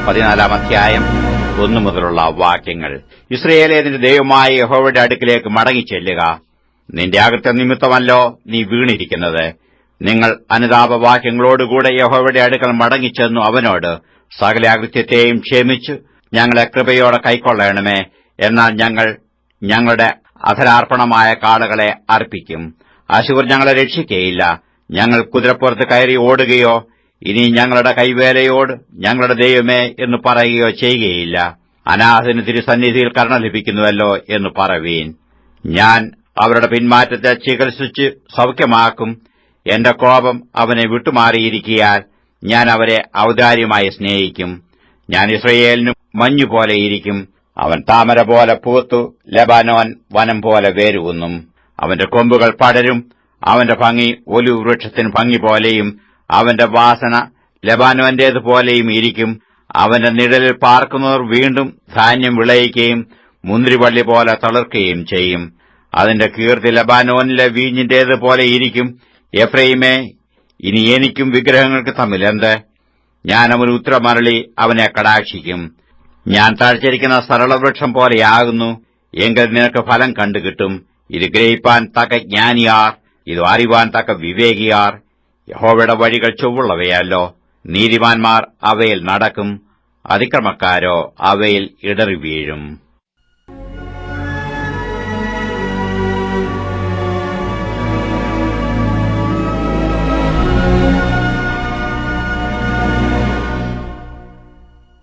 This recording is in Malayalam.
14 അധ്യായം 1 മുതലുള്ള വാക്യങ്ങൾ. യിസ്രായേലേ, നിന്റെ ദൈവമായ യഹോവയുടെ അടുക്കിലേക്ക് മടങ്ങിച്ചെല്ലുക. നിന്റെ അകൃത്യം നിമിത്തമല്ലോ നീ വീണിരിക്കുന്നത്. നിങ്ങൾ അനുതാപവാക്യങ്ങളോടുകൂടെ യഹോവയുടെ അടുക്കൽ മടങ്ങിച്ചെന്നു അവനോട്, സകല അകൃത്യത്തെയും ക്ഷമിച്ചു ഞങ്ങളെ കൃപയോടെ കൈക്കൊള്ളണമേ. എന്നാൽ ഞങ്ങൾ ഞങ്ങളുടെ അധരാർപ്പണമായ കാളകളെ അർപ്പിക്കും. അശൂർ ഞങ്ങളെ രക്ഷിക്കയില്ല. ഞങ്ങൾ കുതിരപ്പുറത്ത് കയറി ഓടുകയോ ഇനി ഞങ്ങളുടെ കൈവേലയോട് ഞങ്ങളുടെ ദൈവമേ എന്ന് പറയുകയോ ചെയ്യുകയില്ല. അനാഥന് തിരുസന്നിധിയിൽ കരുണ ലഭിക്കുന്നുവല്ലോ എന്ന് പറവീൻ. ഞാൻ അവരുടെ പിന്മാറ്റത്തെ ചികിത്സിച്ച് സൗഖ്യമാക്കും. എന്റെ കോപം അവനെ വിട്ടുമാറിയിരിക്കയാൽ ഞാൻ അവരെ ഔദാര്യമായി സ്നേഹിക്കും. ഞാൻ യിസ്രായേലിന് മഞ്ഞുപോലെയിരിക്കും. അവൻ താമര പോലെ പൂത്തു ലെബാനോൻ വനം പോലെ വേരൂന്നും. അവന്റെ കൊമ്പുകൾ പടരും. അവന്റെ ഭംഗി ഒലിവ് വൃക്ഷത്തിന് ഭംഗി പോലെയും അവന്റെ വാസന ലെബാനോന്റേതുപോലെയും ഇരിക്കും. അവന്റെ നിഴലിൽ പാർക്കുന്നവർ വീണ്ടും ധാന്യം വിളയിക്കുകയും മുന്തിരിവള്ളി പോലെ തളിർക്കുകയും ചെയ്യും. അതിന്റെ കീർത്തി ലെബാനോനിലെ വീഞ്ഞിന്റേതുപോലെ ഇരിക്കും. എഫ്രയീമേ, ഇനി എനിക്കും വിഗ്രഹങ്ങൾക്ക് തമ്മിലെന്ത്? ഞാൻ അവന് ഉത്തരമരളി അവനെ കടാക്ഷിക്കും. ഞാൻ തഴച്ചിരിക്കുന്ന സരളവൃക്ഷം പോലെയാകുന്നു. എങ്കിൽ നിനക്ക് ഫലം കണ്ടുകിട്ടും. ഇത് ഗ്രഹിപ്പാൻ തക്ക ജ്ഞാനിയാർ, ഇത് അറിവാൻ തക്ക വിവേകിയാർ. യഹോവയുടെ വഴികൾ ചൊവ്വുള്ളവയല്ലോ. നീതിമാന്മാർ അവയിൽ നടക്കും, അതിക്രമക്കാരോ അവയിൽ ഇടറി വീഴും.